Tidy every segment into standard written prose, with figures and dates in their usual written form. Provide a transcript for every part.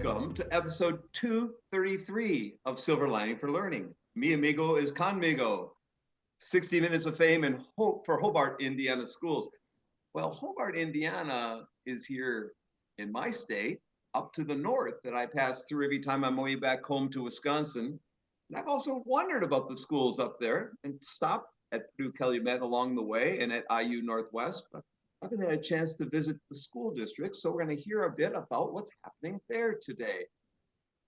Welcome to episode 233 of Silver Lining for Learning. Mi amigo is Khanmigo. 60 minutes of fame and hope for Hobart, Indiana schools. Well, Hobart, Indiana is here in my state, up to the north that I pass through every time I'm way back home to Wisconsin. And I've also wondered about the schools up there and stopped at Purdue-Calumet along the way and at IU Northwest. But I haven't had a chance to visit the school district, so we're going to hear a bit about what's happening there today.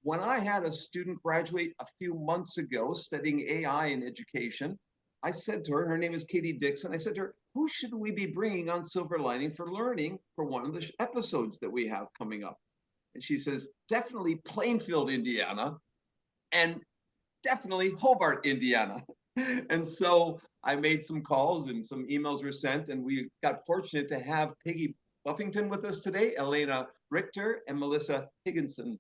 When I had a student graduate a few months ago studying AI in education, I said to her, her name is Katie Dixon, I said to her, who should we be bringing on Silver Lining for Learning for one of the episodes that we have coming up? And she says, definitely Plainfield, Indiana, and definitely Hobart, Indiana. And so I made some calls and some emails were sent, and we got fortunate to have Peggy Buffington with us today, Alaina Richter, and Melissa Higgason.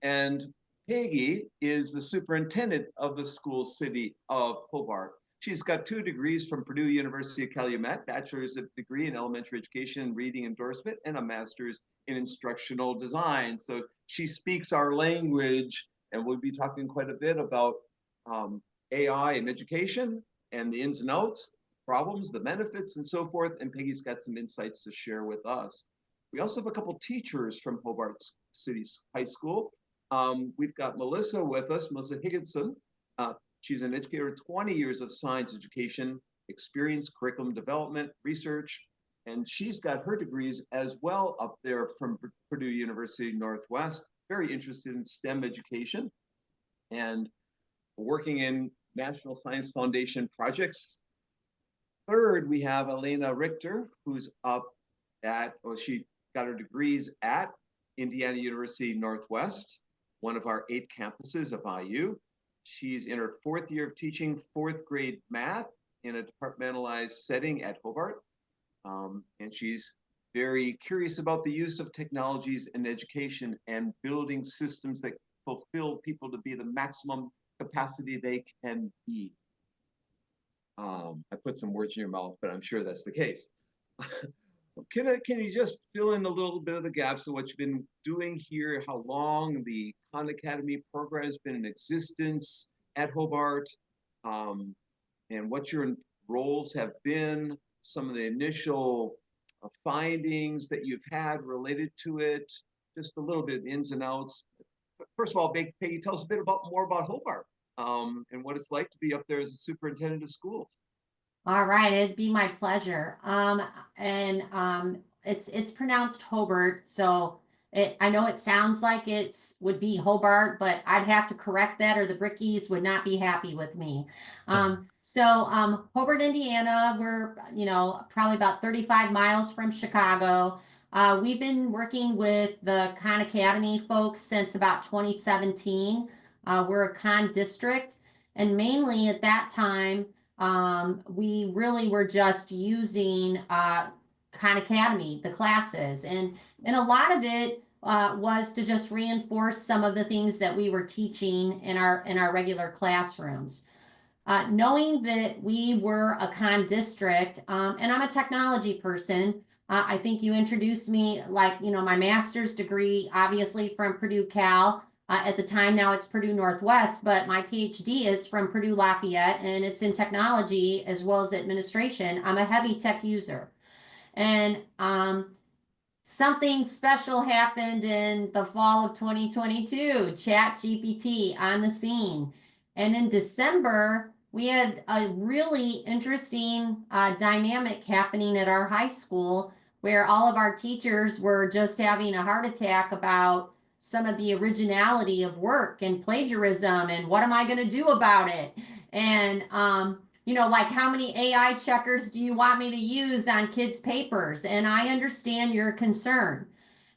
And Peggy is the superintendent of the school city of Hobart. She's got 2 degrees from Purdue University of Calumet, bachelor's degree in elementary education and reading endorsement, and a master's in instructional design. So she speaks our language, and we'll be talking quite a bit about AI in education and the ins and outs, problems, the benefits, and so forth. And Peggy's got some insights to share with us. We also have a couple teachers from Hobart City High School. We've got Melissa with us, Melissa Higgason. She's an educator with 20 years of science education, experience, curriculum development, research, and she's got her degrees as well up there from Purdue University Northwest, very interested in STEM education and working in National Science Foundation projects. Third, we have Alaina Richter, who's up at, well, she got her degrees at Indiana University Northwest, one of our 8 campuses of IU. She's in her 4th year of teaching 4th grade math in a departmentalized setting at Hobart. And she's very curious about the use of technologies in education and building systems that fulfill people to be the maximum capacity they can be. I put some words in your mouth, but I'm sure that's the case. Can you just fill in a little bit of the gaps of what you've been doing here, how long the Khan Academy program has been in existence at Hobart, and what your roles have been, some of the initial findings that you've had related to it, just a little bit of ins and outs. First of all, Peggy, tell us a bit more about Hobart and what it's like to be up there as a superintendent of schools. All right, it'd be my pleasure. It's pronounced Hobart, so I know it sounds like would be Hobart, but I'd have to correct that, or the Brickies would not be happy with me. Hobart, Indiana, we're probably about 35 miles from Chicago. We've been working with the Khan Academy folks since about 2017. We're a Khan district, and mainly at that time, we really were just using Khan Academy, the classes, and a lot of it was to just reinforce some of the things that we were teaching in our regular classrooms. Knowing that we were a Khan district, and I'm a technology person, I think you introduced me, like, my master's degree, obviously from Purdue Cal. At the time, now it's Purdue Northwest, but my PhD is from Purdue Lafayette, and it's in technology as well as administration. I'm a heavy tech user. And something special happened in the fall of 2022, ChatGPT on the scene. And in December, we had a really interesting dynamic happening at our high school where all of our teachers were just having a heart attack about some of the originality of work and plagiarism and what am I going to do about it? And, like, how many AI checkers do you want me to use on kids' papers? And I understand your concern.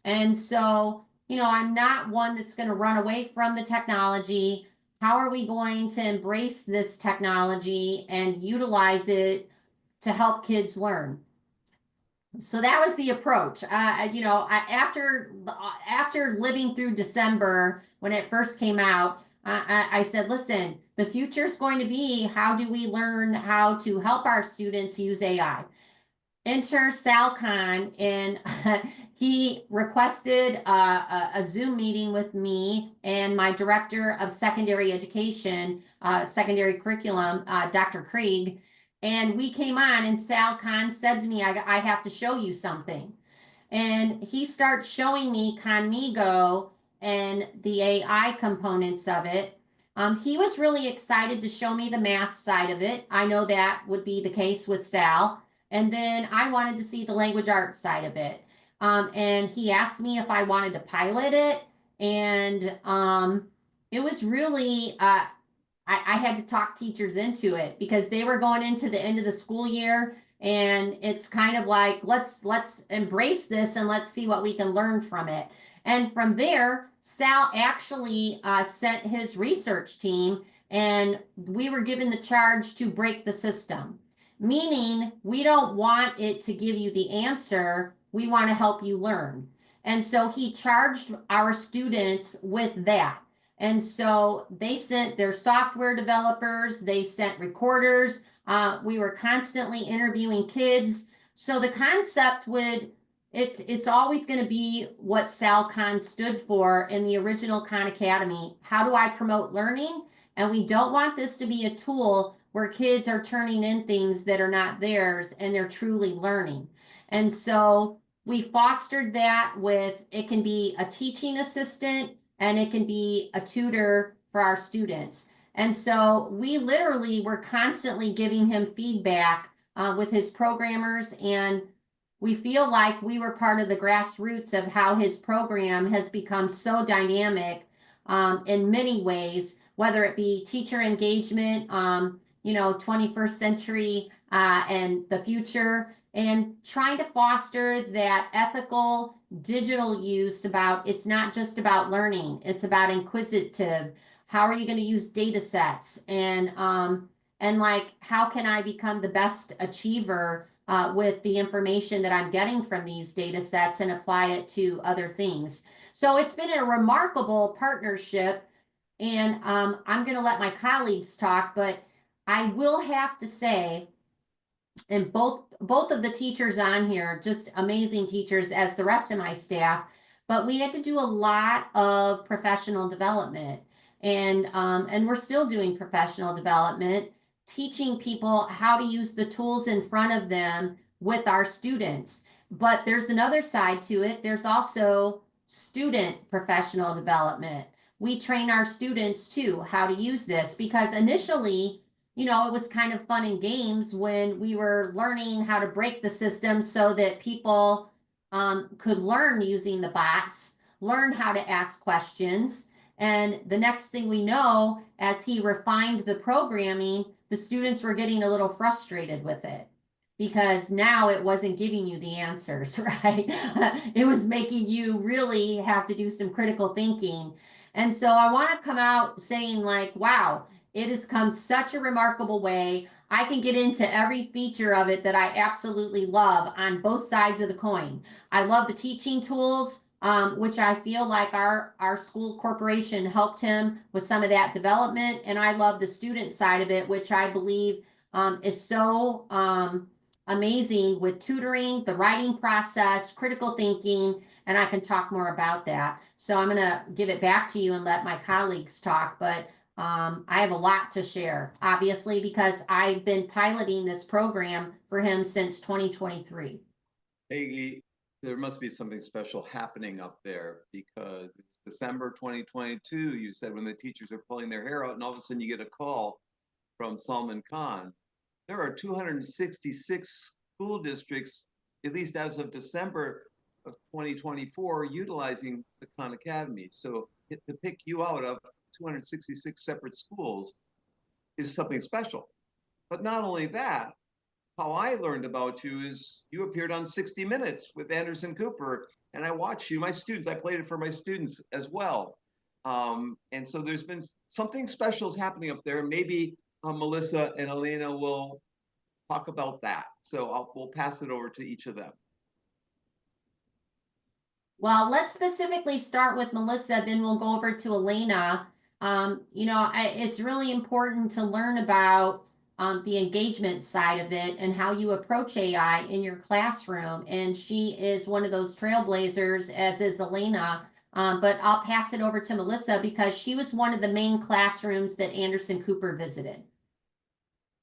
And so, I'm not one that's going to run away from the technology. How are we going to embrace this technology and utilize it to help kids learn? So that was the approach. After living through December when it first came out, I said, listen, the future is going to be, how do we learn how to help our students use AI? Enter Sal Khan, and He requested a Zoom meeting with me and my director of secondary education, secondary curriculum, Dr. Krieg. And we came on, and Sal Khan said to me, I have to show you something. And he starts showing me Khanmigo and the AI components of it. He was really excited to show me the math side of it. I know that would be the case with Sal. And then I wanted to see the language arts side of it. And he asked me if I wanted to pilot it. And it was really, I had to talk teachers into it because they were going into the end of the school year. And it's kind of like, let's embrace this and let's see what we can learn from it. And from there, Sal actually sent his research team, and we were given the charge to break the system, meaning we don't want it to give you the answer. We want to help you learn. And so he charged our students with that. And so they sent their software developers, they sent recorders. We were constantly interviewing kids. So the concept would, it's always going to be what Sal Khan stood for in the original Khan Academy. How do I promote learning? And we don't want this to be a tool where kids are turning in things that are not theirs and they're truly learning. And so we fostered that with, it can be a teaching assistant and it can be a tutor for our students. And so we literally were constantly giving him feedback with his programmers, and we feel like we were part of the grassroots of how his program has become so dynamic in many ways, whether it be teacher engagement, 21st century and the future, and trying to foster that ethical digital use. About, it's not just about learning, it's about inquisitive. How are you going to use data sets, and like, how can I become the best achiever with the information that I'm getting from these data sets and apply it to other things. So it's been a remarkable partnership, and I'm going to let my colleagues talk, but I will have to say, and both of the teachers on here, just amazing teachers, as the rest of my staff, but we had to do a lot of professional development, and we're still doing professional development, teaching people how to use the tools in front of them with our students. But there's another side to it. There's also student professional development. We train our students too how to use this, because initially, it was kind of fun and games when we were learning how to break the system so that people could learn using the bots, learn how to ask questions. And the next thing we know, as he refined the programming, the students were getting a little frustrated with it because now it wasn't giving you the answers, right? It was making you really have to do some critical thinking. And so I want to come out saying, like, wow, it has come such a remarkable way. I can get into every feature of it that I absolutely love on both sides of the coin. I love the teaching tools, which I feel like our school corporation helped him with some of that development. And I love the student side of it, which I believe is so amazing with tutoring, the writing process, critical thinking, and I can talk more about that. So I'm going to give it back to you and let my colleagues talk, but I have a lot to share, obviously, because I've been piloting this program for him since 2023. Peggy, there must be something special happening up there, because it's December 2022. You said, when the teachers are pulling their hair out, and all of a sudden you get a call from Salman Khan. There are 266 school districts, at least as of December of 2024, utilizing the Khan Academy. So to pick you out of 266 separate schools is something special. But not only that, how I learned about you is you appeared on 60 Minutes with Anderson Cooper, and I watched you, my students, I played it for my students as well. And so there's been something special is happening up there. Maybe Melissa and Alaina will talk about that. So we'll pass it over to each of them. Well, let's specifically start with Melissa, then we'll go over to Alaina. It's really important to learn about the engagement side of it and how you approach AI in your classroom. And she is one of those trailblazers, as is Alaina. But I'll pass it over to Melissa because she was one of the main classrooms that Anderson Cooper visited.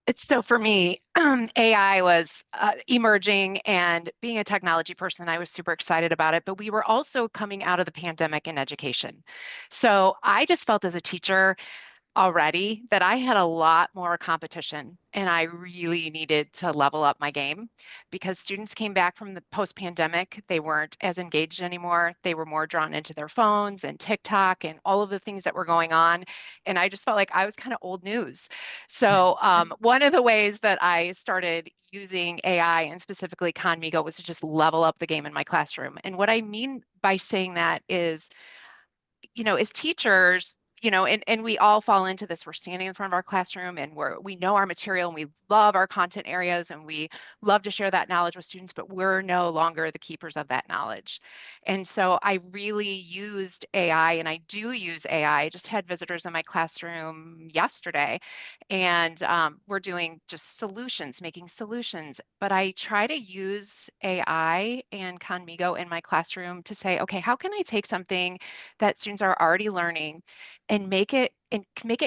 It's so for me, AI was emerging, and being a technology person, I was super excited about it. But we were also coming out of the pandemic in education. So I just felt as a teacher already that I had a lot more competition, and I really needed to level up my game because students came back from the post-pandemic. They weren't as engaged anymore. They were more drawn into their phones and TikTok and all of the things that were going on. And I just felt like I was kind of old news. So one of the ways that I started using AI and specifically Khanmigo was to just level up the game in my classroom. And what I mean by saying that is, as teachers, and we all fall into this. We're standing in front of our classroom and we know our material and we love our content areas and we love to share that knowledge with students, but we're no longer the keepers of that knowledge. And so I really used AI, and I do use AI. I just had visitors in my classroom yesterday, and we're doing just solutions, making solutions. But I try to use AI and Khanmigo in my classroom to say, okay, how can I take something that students are already learning and make it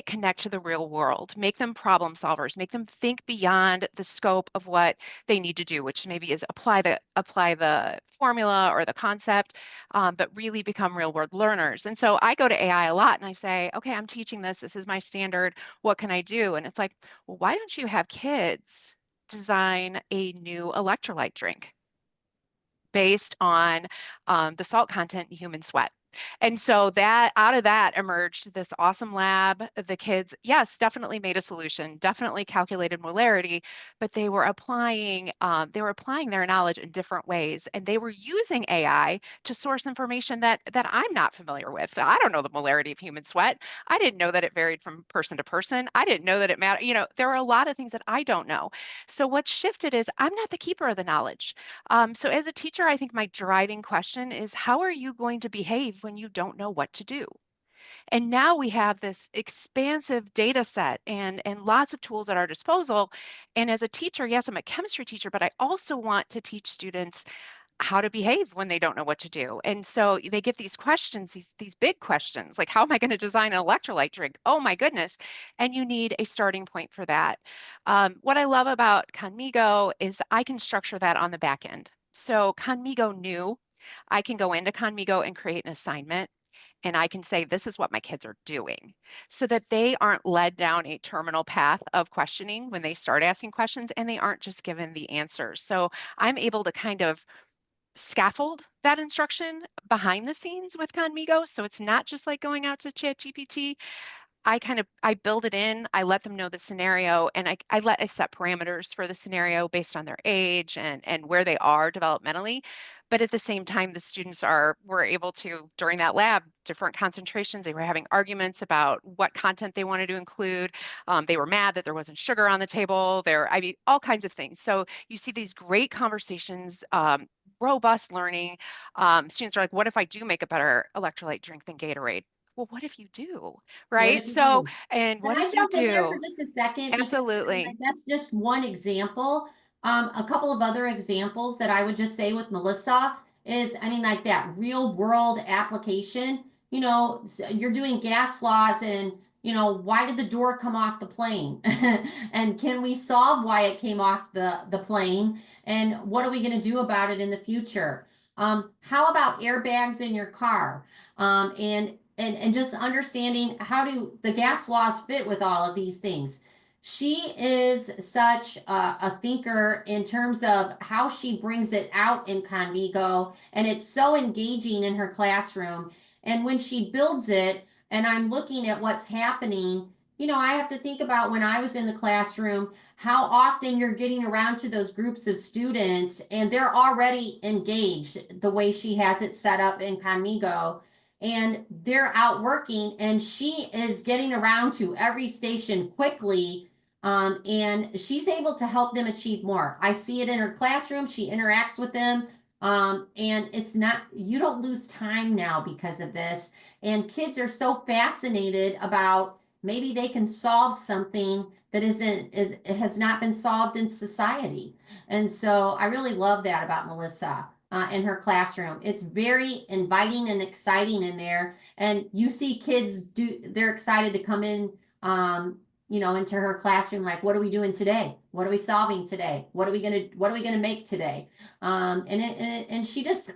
connect to the real world, make them problem solvers, make them think beyond the scope of what they need to do, which maybe is apply the formula or the concept, but really become real world learners. And so I go to AI a lot and I say, okay, I'm teaching this. This is my standard. What can I do? And it's like, well, why don't you have kids design a new electrolyte drink based on the salt content in human sweat? And so that out of that emerged this awesome lab. The kids, yes, definitely made a solution, definitely calculated molarity, but they were applying their knowledge in different ways, and they were using AI to source information that I'm not familiar with. I don't know the molarity of human sweat. I didn't know that it varied from person to person. I didn't know that it mattered. There are a lot of things that I don't know. So what's shifted is I'm not the keeper of the knowledge. So as a teacher, I think my driving question is, how are you going to behave when you don't know what to do? And now we have this expansive data set and lots of tools at our disposal. And as a teacher, yes, I'm a chemistry teacher, but I also want to teach students how to behave when they don't know what to do. And so they get these questions, these big questions, like how am I going to design an electrolyte drink? Oh my goodness. And you need a starting point for that. What I love about Khanmigo is I can structure that on the back end. So Khanmigo knew I can go into Khanmigo and create an assignment, and I can say, this is what my kids are doing, so that they aren't led down a terminal path of questioning when they start asking questions, and they aren't just given the answers. So I'm able to kind of scaffold that instruction behind the scenes with Khanmigo. So it's not just like going out to ChatGPT. I build it in, I let them know the scenario, and I set parameters for the scenario based on their age and where they are developmentally. But at the same time, the students were able to, during that lab, different concentrations, they were having arguments about what content they wanted to include. They were mad that there wasn't sugar on the table. I mean, all kinds of things. So you see these great conversations, robust learning. Students are like, what if I do make a better electrolyte drink than Gatorade? Well, what if you do, What right? if you So, do? and Can what I if you jump in there for do? just a second? Because Absolutely. that's just one example. A couple of other examples that I would just say with Melissa is, I mean, like that real world application. You're doing gas laws and, why did the door come off the plane? And can we solve why it came off the plane? And what are we going to do about it in the future? How about airbags in your car? And just understanding how do the gas laws fit with all of these things. She is such a thinker in terms of how she brings it out in Convigo, and it's so engaging in her classroom. And when she builds it, and I'm looking at what's happening, I have to think about when I was in the classroom, how often you're getting around to those groups of students and they're already engaged the way she has it set up in Conmigo, and they're out working and she is getting around to every station quickly, and she's able to help them achieve more. I see it in her classroom. She interacts with them, and it's not, you don't lose time now because of this. And kids are so fascinated about maybe they can solve something that has not been solved in society. And so I really love that about Melissa in her classroom. It's very inviting and exciting in there. And you see kids they're excited to come in, into her classroom. Like, what are we doing today? What are we solving today? What are we gonna make today? And she just,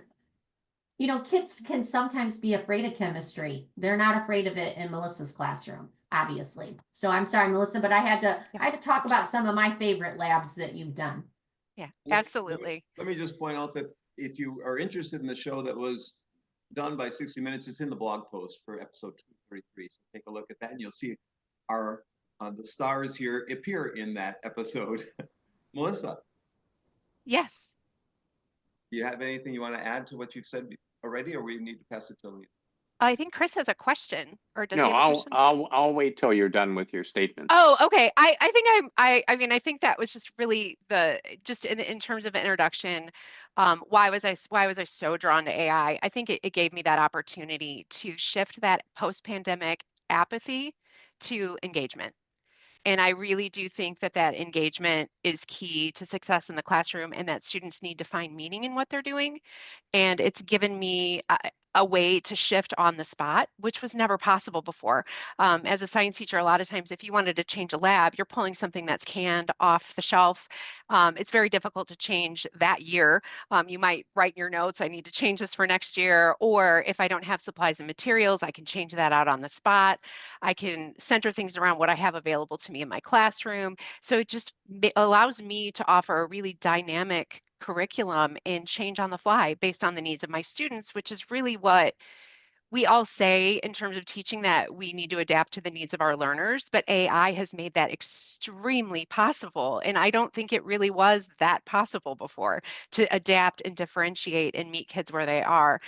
kids can sometimes be afraid of chemistry. They're not afraid of it in Melissa's classroom, obviously. So I'm sorry, Melissa, but I had to talk about some of my favorite labs that you've done. Yeah, absolutely. Let me just point out that if you are interested in the show that was done by 60 Minutes, it's in the blog post for episode 233. So take a look at that and you'll see our the stars here appear in that episode. Melissa, Yes. do you have anything you want to add to what you've said already, or we need to pass it to Alaina? I think Chris has a question, or does No, he have a question? I'll wait till you're done with your statement. Oh, okay. I think I mean, I think that was just really just in terms of introduction. Why was I so drawn to AI? I think it gave me that opportunity to shift that post-pandemic apathy to engagement. And I really do think that engagement is key to success in the classroom, and that students need to find meaning in what they're doing. And it's given me a way to shift on the spot, which was never possible before. As a science teacher, a lot of times, if you wanted to change a lab, you're pulling something that's canned off the shelf. It's very difficult to change that year. You might write in your notes, I need to change this for next year. Or if I don't have supplies and materials, I can change that out on the spot. I can center things around what I have available to me in my classroom. So it just allows me to offer a really dynamic curriculum and change on the fly based on the needs of my students, which is really what we all say in terms of teaching, that we need to adapt to the needs of our learners, but AI has made that extremely possible. And I don't think it really was that possible before, to adapt and differentiate and meet kids where they are.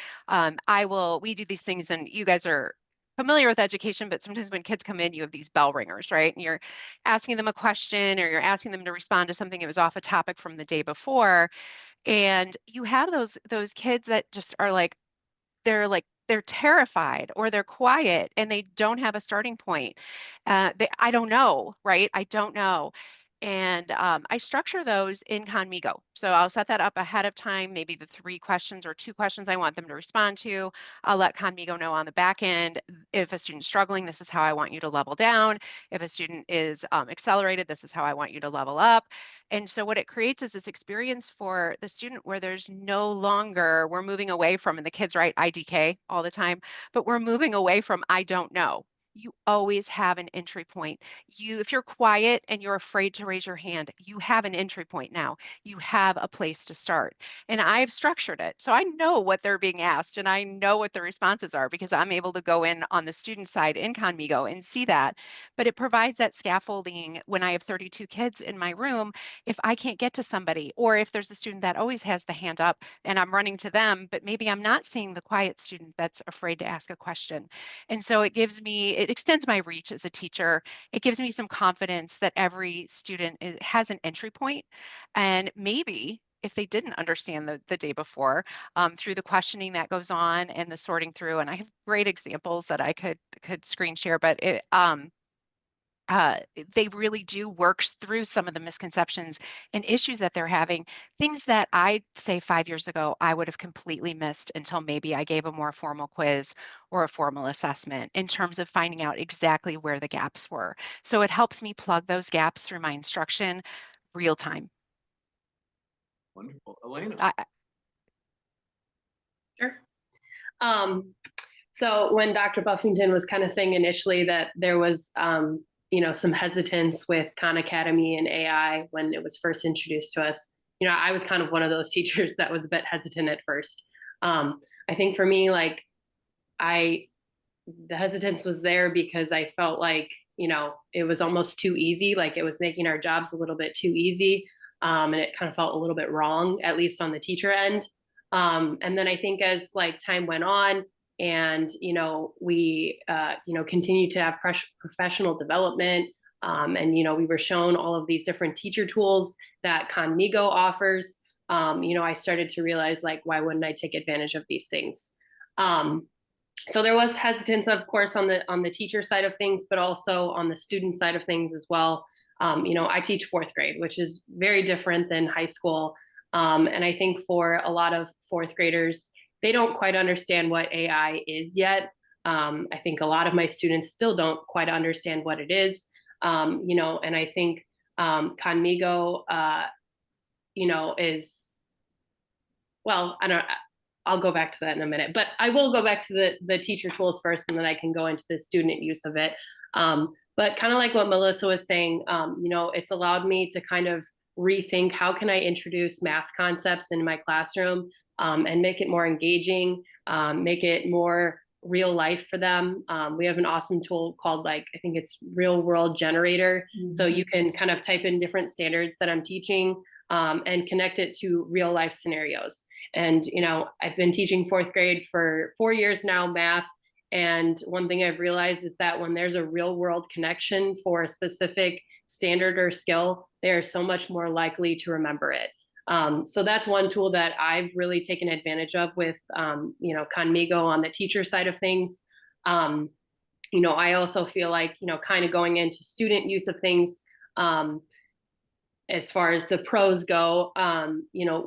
We do these things, and you guys are familiar with education, but sometimes when kids come in, you have these bell ringers, right? And you're asking them a question, or you're asking them to respond to something that was off a topic from the day before. And you have those kids that just are like, they're terrified, or they're quiet and they don't have a starting point. I don't know, right? I don't know. And I structure those in Khanmigo. So I'll set that up ahead of time, maybe the 3 questions or 2 questions I want them to respond to. I'll let Khanmigo know on the back end, if a student's struggling, this is how I want you to level down. If a student is accelerated, this is how I want you to level up. And so what it creates is this experience for the student where there's no longer, we're moving away from, and the kids write IDK all the time, but we're moving away from I don't know. You always have an entry point. If you're quiet and you're afraid to raise your hand, you have an entry point now. You have a place to start. And I've structured it. So I know what they're being asked, and I know what the responses are, because I'm able to go in on the student side in Khanmigo and see that. But it provides that scaffolding when I have 32 kids in my room. If I can't get to somebody, or if there's a student that always has the hand up and I'm running to them, but maybe I'm not seeing the quiet student that's afraid to ask a question. And so it extends my reach as a teacher. It gives me some confidence that every student has an entry point. And maybe if they didn't understand the day before, through the questioning that goes on and the sorting through, and I have great examples that I could screen share, but they really do work through some of the misconceptions and issues that they're having, things that I'd say 5 years ago I would have completely missed until maybe I gave a more formal quiz or a formal assessment, in terms of finding out exactly where the gaps were. So it helps me plug those gaps through my instruction real time. Wonderful. Alaina. Sure. So when Dr. Buffington was kind of saying initially that there was some hesitance with Khan Academy and AI when it was first introduced to us, I was kind of one of those teachers that was a bit hesitant at first. I think for me, the hesitance was there because I felt like, it was almost too easy. Like, it was making our jobs a little bit too easy. And it kind of felt a little bit wrong, at least on the teacher end. And then I think as time went on, and we continued to have professional development, and we were shown all of these different teacher tools that Khanmigo offers. I started to realize, why wouldn't I take advantage of these things? So there was hesitance, of course, on the teacher side of things, but also on the student side of things as well. I teach fourth grade, which is very different than high school. And I think for a lot of fourth graders, they don't quite understand what AI is yet. I think a lot of my students still don't quite understand what it is. And I think Khanmigo, is, well, I don't. I'll go back to that in a minute, but I will go back to the teacher tools first, and then I can go into the student use of it. But kind of like what Melissa was saying, it's allowed me to kind of rethink how can I introduce math concepts in my classroom and make it more engaging, make it more real life for them. We have an awesome tool called, I think it's Real World Generator. Mm-hmm. So you can kind of type in different standards that I'm teaching and connect it to real life scenarios. And, I've been teaching fourth grade for 4 years now, math. And one thing I've realized is that when there's a real world connection for a specific standard or skill, they are so much more likely to remember it. So that's one tool that I've really taken advantage of with, Khanmigo on the teacher side of things. I also feel like, kind of going into student use of things, as far as the pros go,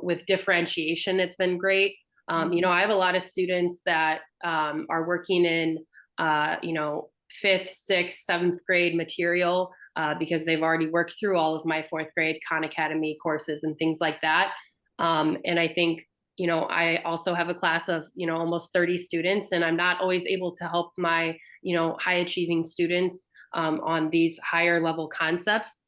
with differentiation, it's been great. I have a lot of students that are working in, 5th, 6th, 7th grade material because they've already worked through all of my 4th grade Khan Academy courses and things like that. And I think, I also have a class of, almost 30 students, and I'm not always able to help my, high achieving students on these higher level concepts.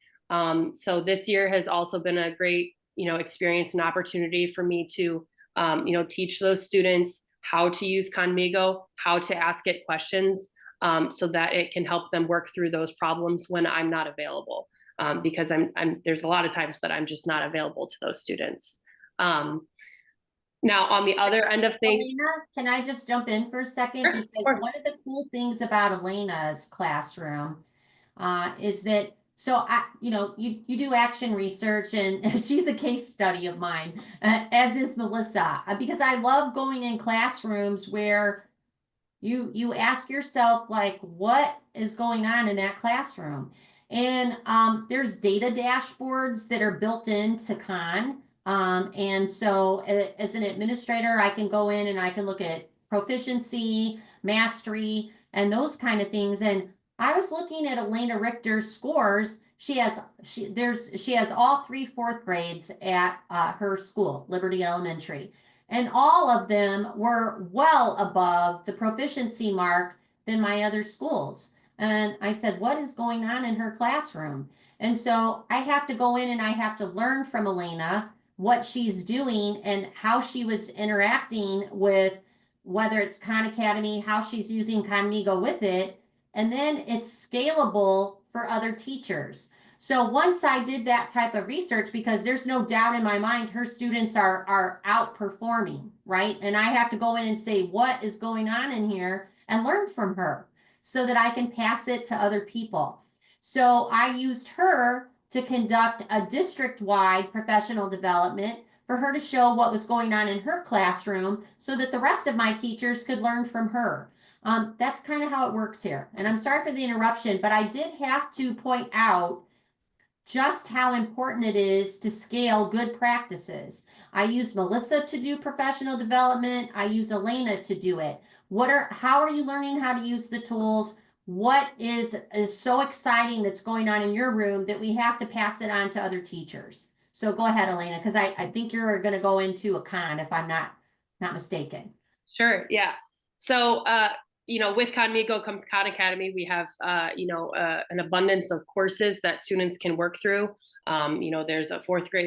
So this year has also been a great, experience and opportunity for me to, teach those students how to use Khanmigo, how to ask it questions, so that it can help them work through those problems when I'm not available. Because there's a lot of times that I'm just not available to those students. Now, on the other end of things, Alaina, can I just jump in for a second? Sure, because one of the cool things about Alaina's classroom is that, so you do action research, and she's a case study of mine, as is Melissa, because I love going in classrooms where you ask yourself, like, what is going on in that classroom? And there's data dashboards that are built into Khan. And so as an administrator, I can go in and I can look at proficiency, mastery, and those kind of things. And I was looking at Alaina Richter's scores. She has all 3 4th grades at her school, Liberty Elementary. And all of them were well above the proficiency mark than my other schools. And I said, what is going on in her classroom? And so I have to go in and I have to learn from Alaina what she's doing and how she was interacting with, whether it's Khan Academy, how she's using Khanmigo with it, and then it's scalable for other teachers. So once I did that type of research, because there's no doubt in my mind, her students are outperforming, right? And I have to go in and say, what is going on in here, and learn from her so that I can pass it to other people. So I used her to conduct a district-wide professional development for her to show what was going on in her classroom so that the rest of my teachers could learn from her. That's kind of how it works here. And I'm sorry for the interruption, but I did have to point out just how important it is to scale good practices. I use Melissa to do professional development. I use Alaina to do it. How are you learning how to use the tools? What is so exciting that's going on in your room that we have to pass it on to other teachers? So go ahead, Alaina, because I think you're going to go into a Khan, if I'm not mistaken. Sure. Yeah. So, with Khanmigo comes Khan Academy. We have, an abundance of courses that students can work through. There's an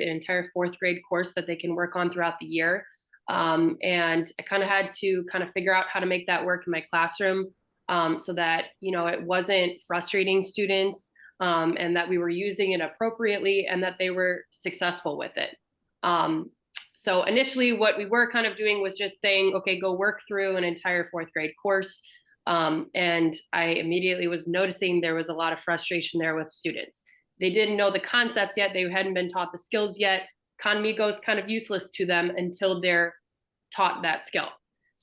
entire 4th grade course that they can work on throughout the year. And I kind of had to figure out how to make that work in my classroom, so that, it wasn't frustrating students, and that we were using it appropriately and that they were successful with it. So initially what we were kind of doing was just saying, okay, go work through an entire 4th grade course. And I immediately was noticing there was a lot of frustration there with students. They didn't know the concepts yet. They hadn't been taught the skills yet. Khanmigo is kind of useless to them until they're taught that skill.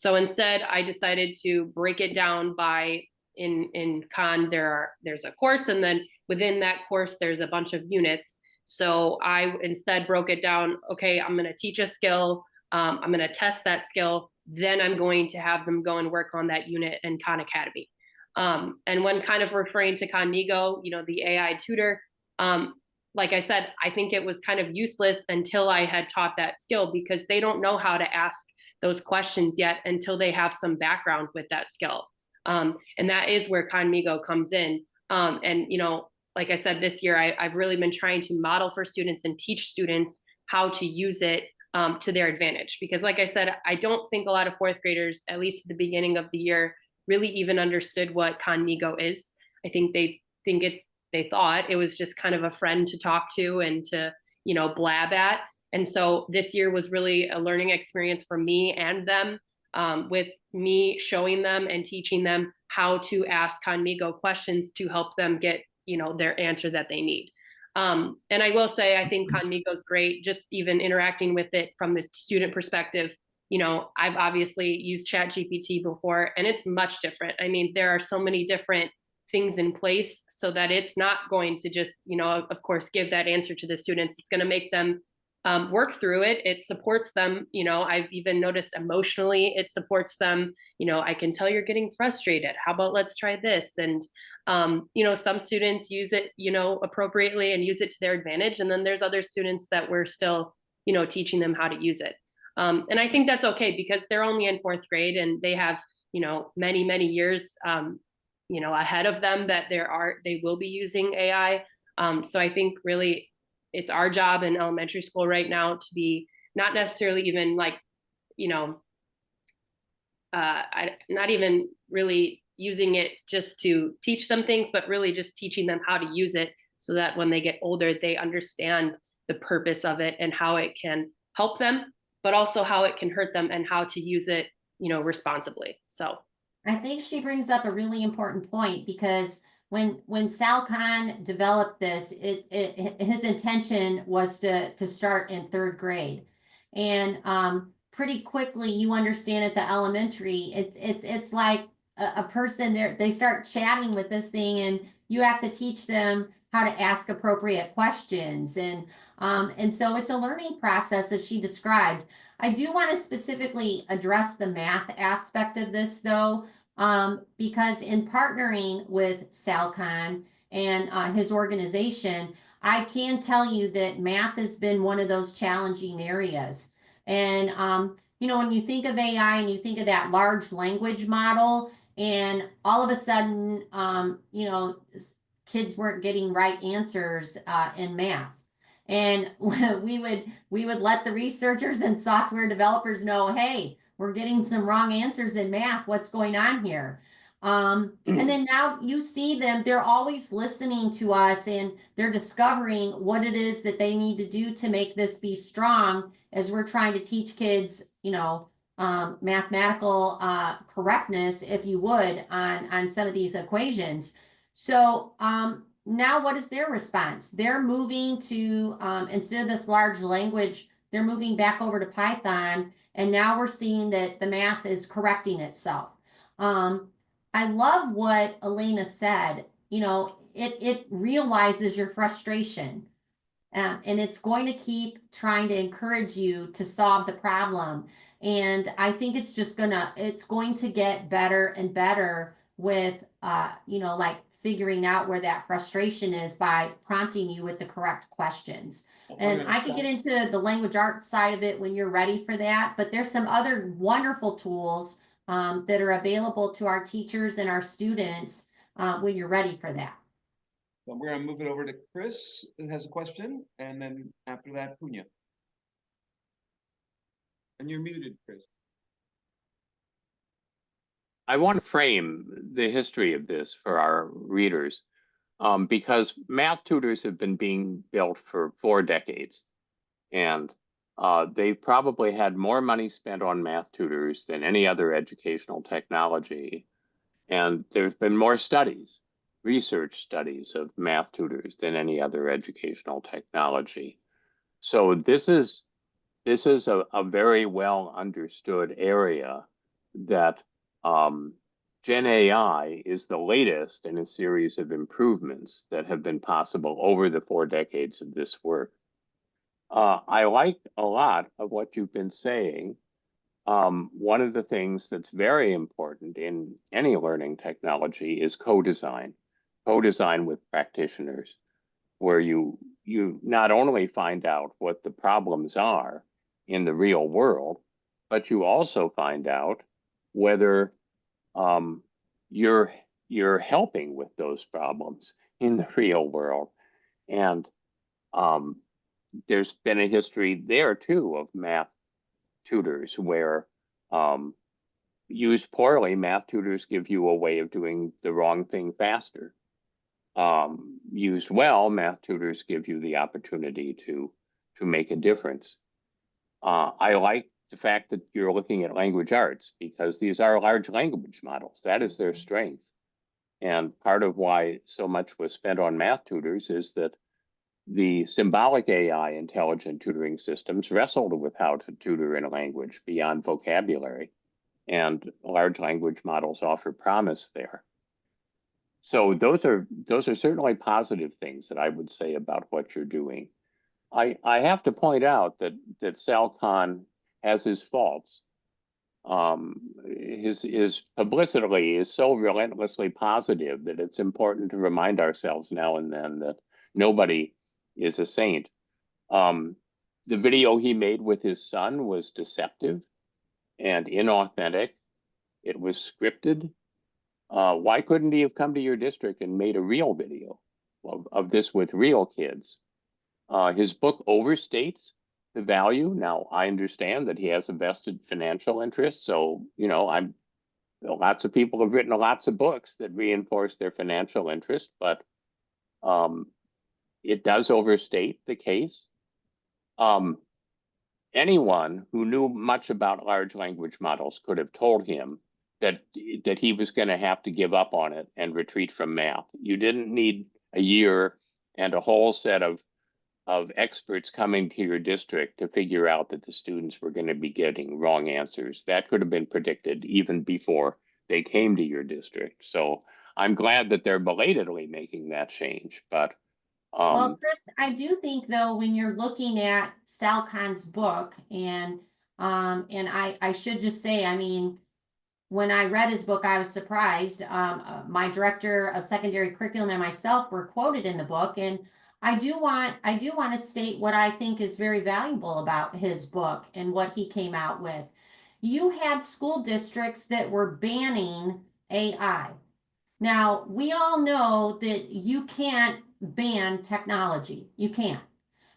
So instead, I decided to break it down by in Khan, there's a course, and then within that course, there's a bunch of units. So I instead broke it down. Okay, I'm going to teach a skill. I'm going to test that skill. Then I'm going to have them go and work on that unit in Khan Academy. And when kind of referring to Khanmigo, the AI tutor, like I said, I think it was kind of useless until I had taught that skill, because they don't know how to ask those questions yet until they have some background with that skill. And that is where Khanmigo comes in. And, like I said, this year, I've really been trying to model for students and teach students how to use it to their advantage. Because like I said, I don't think a lot of fourth graders, at least at the beginning of the year, really even understood what Khanmigo is. I think they thought it was just kind of a friend to talk to and to, blab at. And so this year was really a learning experience for me and them, with me showing them and teaching them how to ask Khanmigo questions to help them get, their answer that they need. And I will say, I think Khanmigo is great, just even interacting with it from the student perspective. I've obviously used ChatGPT before, and it's much different. I mean, there are so many different things in place so that it's not going to just, of course, give that answer to the students. It's going to make them work through it. It supports them. I've even noticed emotionally, it supports them. I can tell you're getting frustrated. How about let's try this? And, some students use it, appropriately and use it to their advantage. And then there's other students that we're still, teaching them how to use it. And I think that's okay, because they're only in fourth grade and they have, many, many years, ahead of them that they will be using AI. So I think really it's our job in elementary school right now to be not necessarily even like, not even really using it just to teach them things, but really just teaching them how to use it so that when they get older, they understand the purpose of it and how it can help them, but also how it can hurt them and how to use it, responsibly. So I think she brings up a really important point, because when Sal Khan developed this, his intention was to start in third grade, and pretty quickly you understand at the elementary, it's like a person there, they start chatting with this thing, and you have to teach them how to ask appropriate questions, and so it's a learning process as she described. I do want to specifically address the math aspect of this, though, because in partnering with Sal Khan and his organization, I can tell you that math has been one of those challenging areas. And, when you think of AI and you think of that large language model, and all of a sudden, kids weren't getting right answers in math. And we would let the researchers and software developers know, hey, we're getting some wrong answers in math. What's going on here? And then now you see them, they're always listening to us, and they're discovering what it is that they need to do to make this be strong as we're trying to teach kids, mathematical correctness, if you would, on some of these equations. So now what is their response? They're moving to, instead of this large language, they're moving back over to Python, and now we're seeing that the math is correcting itself. I love what Alaina said. It realizes your frustration, and it's going to keep trying to encourage you to solve the problem. And I think it's going to get better and better with, like figuring out where that frustration is by prompting you with the correct questions. And I could get into the language arts side of it when you're ready for that, but there's some other wonderful tools that are available to our teachers and our students when you're ready for that. So we're going to move it over to Chris, who has a question, and then after that, Punya. And you're muted, Chris. I want to frame the history of this for our readers, because math tutors have been being built for 4 decades, and they've probably had more money spent on math tutors than any other educational technology. And there's been more studies, research studies of math tutors than any other educational technology. So this is a very well understood area that Gen AI is the latest in a series of improvements that have been possible over the 4 decades of this work. I like a lot of what you've been saying. One of the things that's very important in any learning technology is co-design with practitioners, where you not only find out what the problems are in the real world, but you also find out whether you're helping with those problems in the real world. And there's been a history there too of math tutors where used poorly, math tutors give you a way of doing the wrong thing faster. Used well, math tutors give you the opportunity to make a difference. I like the fact that you're looking at language arts because these are large language models. That is their strength. And part of why so much was spent on math tutors is that the symbolic AI intelligent tutoring systems wrestled with how to tutor in a language beyond vocabulary, and large language models offer promise there. So those are certainly positive things that I would say about what you're doing. I have to point out that Sal Khan has his faults. His publicity is so relentlessly positive that it's important to remind ourselves now and then that nobody is a saint. The video he made with his son was deceptive and inauthentic. It was scripted. Why couldn't he have come to your district and made a real video of this with real kids? His book overstates the value. Now, I understand that he has a vested financial interest. So, lots of people have written lots of books that reinforce their financial interest, but it does overstate the case. Anyone who knew much about large language models could have told him that he was going to have to give up on it and retreat from math. You didn't need a year and a whole set of experts coming to your district to figure out that the students were going to be getting wrong answers. That could have been predicted even before they came to your district. So I'm glad that they're belatedly making that change. But well, Chris, I do think though, when you're looking at Sal Khan's book, and I should just say, I mean, when I read his book, I was surprised. My director of secondary curriculum and myself were quoted in the book, and I do want to state what I think is very valuable about his book and what he came out with. You had school districts that were banning AI. Now, we all know that you can't ban technology. You can't.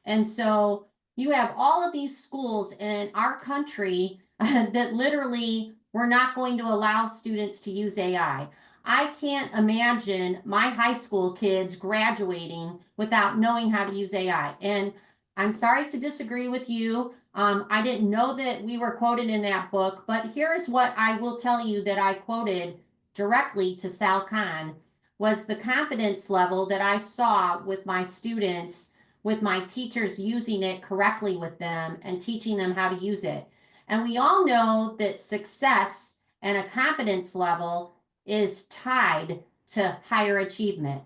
And so you have all of these schools in our country that literally we're not going to allow students to use AI. I can't imagine my high school kids graduating without knowing how to use AI. And I'm sorry to disagree with you. I didn't know that we were quoted in that book, but here's what I will tell you that I quoted directly to Sal Khan was the confidence level that I saw with my students, with my teachers using it correctly with them and teaching them how to use it. And we all know that success and a confidence level is tied to higher achievement.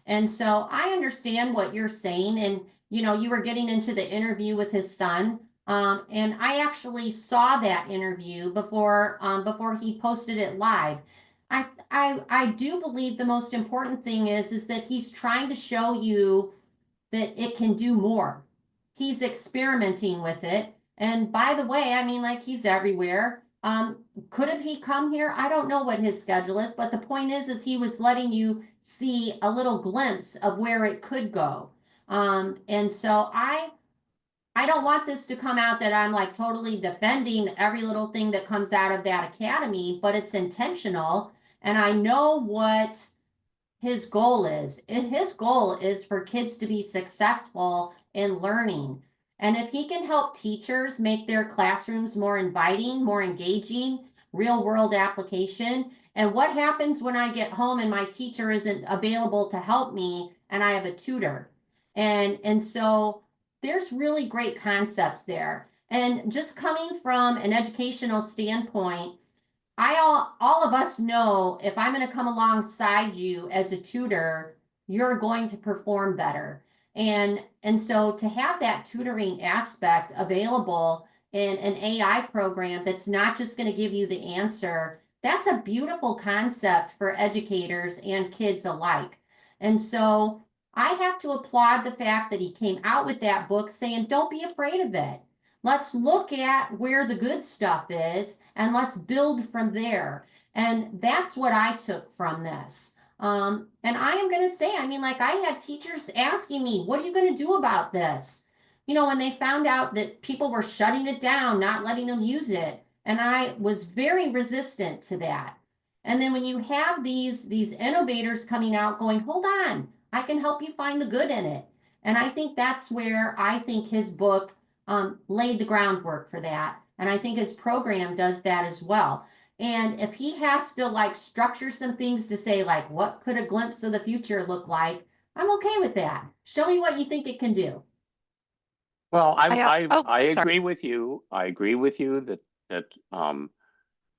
And so I understand what you're saying. And, you were getting into the interview with his son. And I actually saw that interview before he posted it live. I do believe the most important thing is that he's trying to show you that it can do more. He's experimenting with it. And by the way, I mean, like, he's everywhere. Could have he come here? I don't know what his schedule is, but the point is he was letting you see a little glimpse of where it could go. And so I don't want this to come out that I'm like totally defending every little thing that comes out of that academy, but it's intentional. And I know what his goal is. His goal is for kids to be successful in learning. And if he can help teachers make their classrooms more inviting, more engaging, real world application. And what happens when I get home and my teacher isn't available to help me and I have a tutor? And so there's really great concepts there. And just coming from an educational standpoint, all of us know if I'm going to come alongside you as a tutor, you're going to perform better. And so to have that tutoring aspect available in an AI program that's not just going to give you the answer, that's a beautiful concept for educators and kids alike. And so I have to applaud the fact that he came out with that book saying, don't be afraid of it. Let's look at where the good stuff is and let's build from there. And that's what I took from this. And I am going to say, I mean, like I had teachers asking me, what are you going to do about this? You know, when they found out that people were shutting it down, not letting them use it. And I was very resistant to that. And then when you have these innovators coming out going, hold on, I can help you find the good in it. And I think that's where I think his book laid the groundwork for that. And I think his program does that as well. And if he has to like structure some things to say, like, what could a glimpse of the future look like? I'm okay with that. Show me what you think it can do. Well, oh, I sorry. agree with you. I agree with you that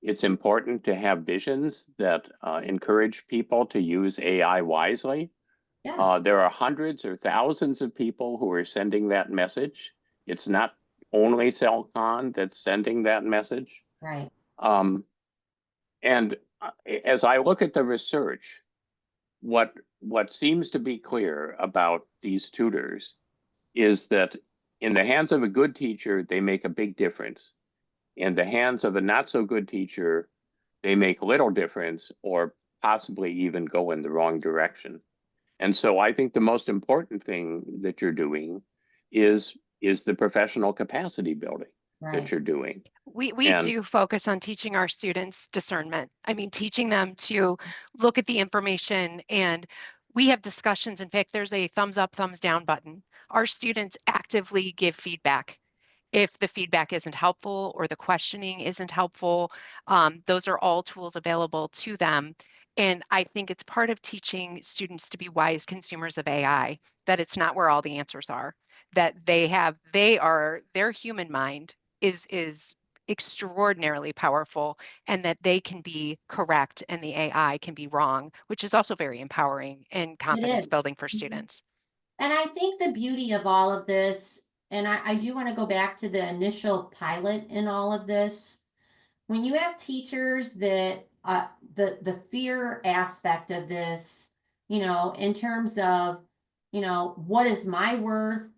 it's important to have visions that encourage people to use AI wisely. Yeah. There are hundreds or thousands of people who are sending that message. It's not only Cellcon that's sending that message. Right. And as I look at the research, what seems to be clear about these tutors is that in the hands of a good teacher, they make a big difference. In the hands of a not so good teacher, they make little difference or possibly even go in the wrong direction. And so I think the most important thing that you're doing is the professional capacity building that you're doing. We And do focus on teaching our students discernment. I mean, teaching them to look at the information, and we have discussions. In fact, there's a thumbs up, thumbs down button. Our students actively give feedback. If the feedback isn't helpful or the questioning isn't helpful, those are all tools available to them. And I think it's part of teaching students to be wise consumers of AI, that it's not where all the answers are, that their human mind is extraordinarily powerful, and that they can be correct and the AI can be wrong, which is also very empowering and confidence It is. building for students. And I think the beauty of all of this, and I do want to go back to the initial pilot in all of this. When you have teachers that the fear aspect of this, you know, in terms of, you know, what is my worth?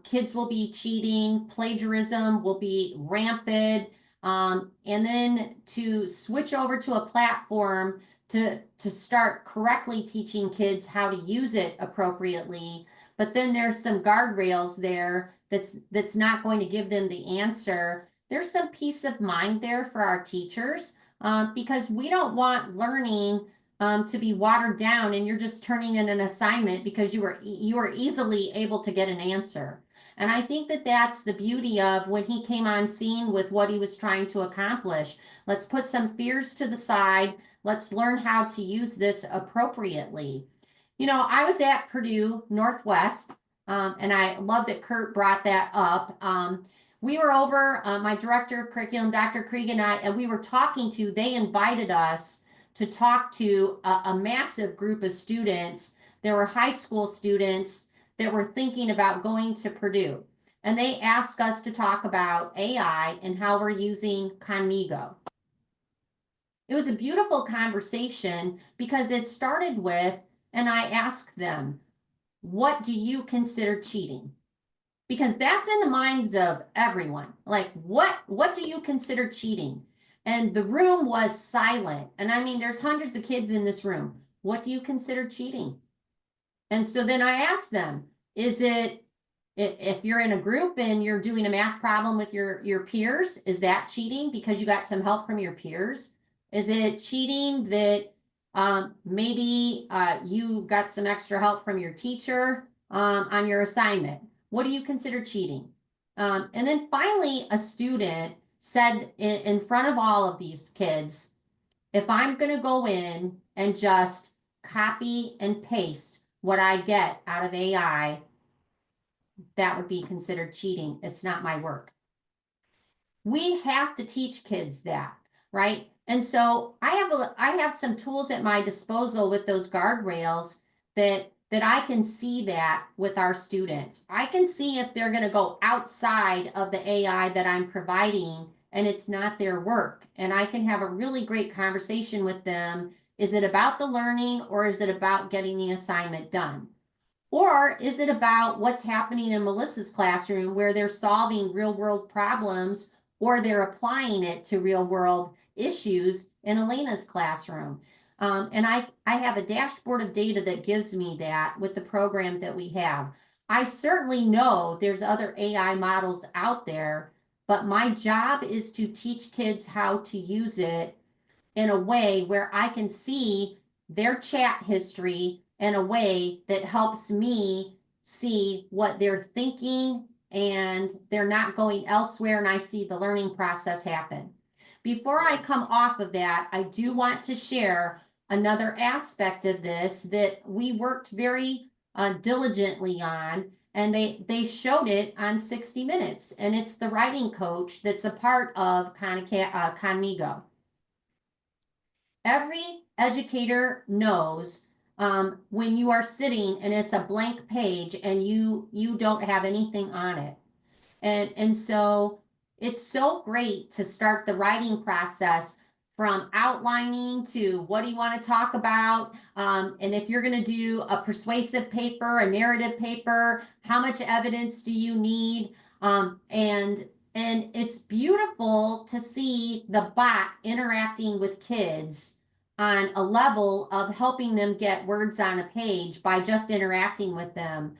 Kids will be cheating, plagiarism will be rampant, and then to switch over to a platform to start correctly teaching kids how to use it appropriately. But then there's some guardrails there that's not going to give them the answer. There's some peace of mind there for our teachers, because we don't want learning to be watered down and you're just turning in an assignment because you were easily able to get an answer. And I think that that's the beauty of when he came on scene with what he was trying to accomplish. Let's put some fears to the side. Let's learn how to use this appropriately. You know, I was at Purdue Northwest, and I love that Kurt brought that up. We were over, my director of curriculum, Dr. Krieg, and we were talking to, they invited us to talk to a massive group of students. There were high school students that were thinking about going to Purdue. And they asked us to talk about AI and how we're using Khanmigo. It was a beautiful conversation because it started with, and I asked them, what do you consider cheating? Because that's in the minds of everyone. Like, what do you consider cheating? And the room was silent. And I mean, there's hundreds of kids in this room. What do you consider cheating? And so then I asked them, is it, if you're in a group and you're doing a math problem with your peers, is that cheating because you got some help from your peers? Is it cheating that maybe you got some extra help from your teacher on your assignment? What do you consider cheating? And then finally, a student said in front of all of these kids, if I'm going to go in and just copy and paste what I get out of AI, that would be considered cheating. It's not my work. We have to teach kids that, right? And so I have some tools at my disposal with those guardrails that I can see that with our students. I can see if they're going to go outside of the AI that I'm providing and it's not their work. And I can have a really great conversation with them. Is it about the learning or is it about getting the assignment done? Or is it about what's happening in Melissa's classroom where they're solving real world problems or they're applying it to real world issues in Alaina's classroom? And I have a dashboard of data that gives me that with the program that we have. I certainly know there's other AI models out there, but my job is to teach kids how to use it in a way where I can see their chat history in a way that helps me see what they're thinking and they're not going elsewhere and I see the learning process happen. Before I come off of that, I do want to share another aspect of this that we worked very diligently on, and they showed it on 60 Minutes, and it's the writing coach that's a part of Khanmigo. Every educator knows when you are sitting and it's a blank page and you don't have anything on it. And so it's so great to start the writing process from outlining to what do you want to talk about, and if you're going to do a persuasive paper, a narrative paper, how much evidence do you need, and it's beautiful to see the bot interacting with kids on a level of helping them get words on a page by just interacting with them.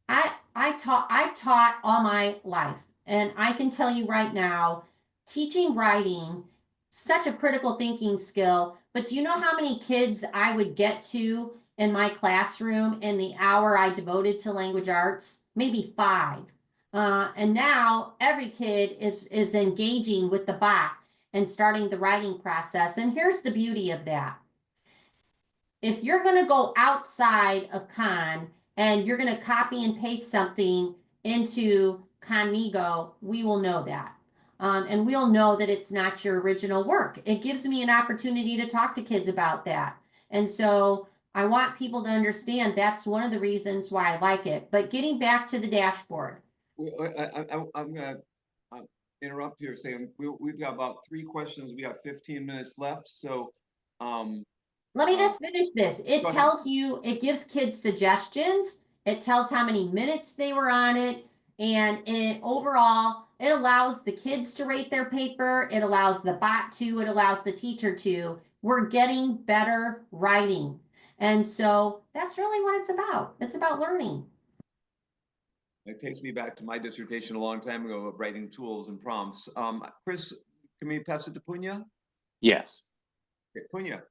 I've taught all my life, and I can tell you right now, teaching writing, such a critical thinking skill, but do you know how many kids I would get to in my classroom in the hour I devoted to language arts? Maybe 5. And now every kid is engaging with the bot and starting the writing process. And here's the beauty of that. If you're going to go outside of Khan and you're going to copy and paste something into Khanmigo, we will know that. And we'll know that it's not your original work. It gives me an opportunity to talk to kids about that. And so I want people to understand that's one of the reasons why I like it. But getting back to the dashboard. I'm going to interrupt here saying we've got about 3 questions. We got 15 minutes left. So let me just finish this. It tells you, it gives kids suggestions. It tells how many minutes they were on it. And overall, it allows the kids to rate their paper. It allows the bot to, it allows the teacher to. We're getting better writing. And so that's really what it's about. It's about learning. It takes me back to my dissertation a long time ago of writing tools and prompts. Chris, can we pass it to Punya? Yes. Okay, Punya.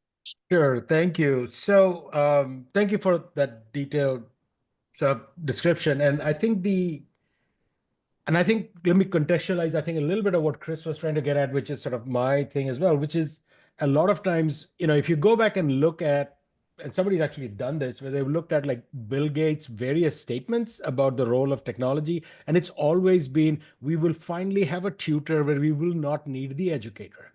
Sure, thank you. So thank you for that detailed sort of description. And I think let me contextualize, I think a little bit of what Chris was trying to get at, which is sort of my thing as well, which is a lot of times, if you go back and look at, and somebody's actually done this, where they've looked at like Bill Gates' various statements about the role of technology, and it's always been, we will finally have a tutor where we will not need the educator.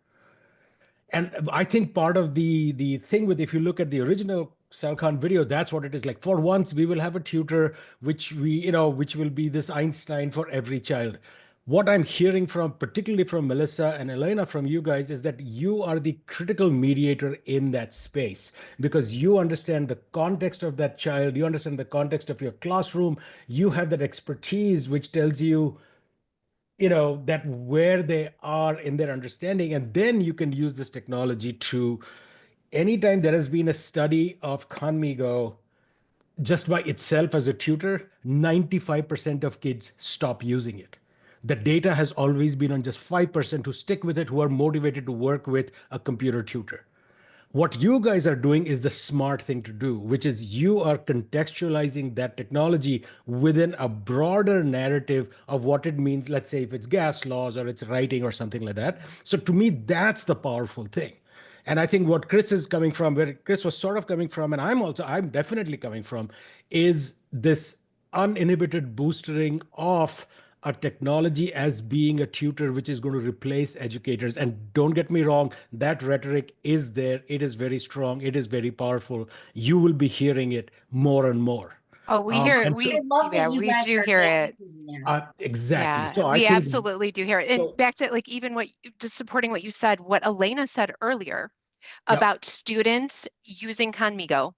And I think part of the thing with, if you look at the original Sal Khan video, that's what it is like. For once, we will have a tutor, which which will be this Einstein for every child. What I'm hearing from, particularly from Melissa and Alaina, from you guys, is that you are the critical mediator in that space because you understand the context of that child. You understand the context of your classroom. You have that expertise, which tells you, that where they are in their understanding, and then you can use this technology to, anytime there has been a study of Khanmigo just by itself as a tutor, 95% of kids stop using it. The data has always been on just 5% who stick with it, who are motivated to work with a computer tutor. What you guys are doing is the smart thing to do, which is you are contextualizing that technology within a broader narrative of what it means. Let's say if it's gas laws or it's writing or something like that. So to me, that's the powerful thing. And I think what Chris is coming from, where Chris was sort of coming from, and I'm definitely coming from, is this uninhibited boostering of a technology as being a tutor which is going to replace educators. And don't get me wrong, that rhetoric is there. It is very strong. It is very powerful. You will be hearing it more and more. Oh, we hear it. And so, I love that you We guys do are hear it. advocating that. exactly. Yeah, So I we think absolutely do hear it. And so. back to like even what just supporting what you said, what Alaina said earlier Yeah. about students using Khanmigo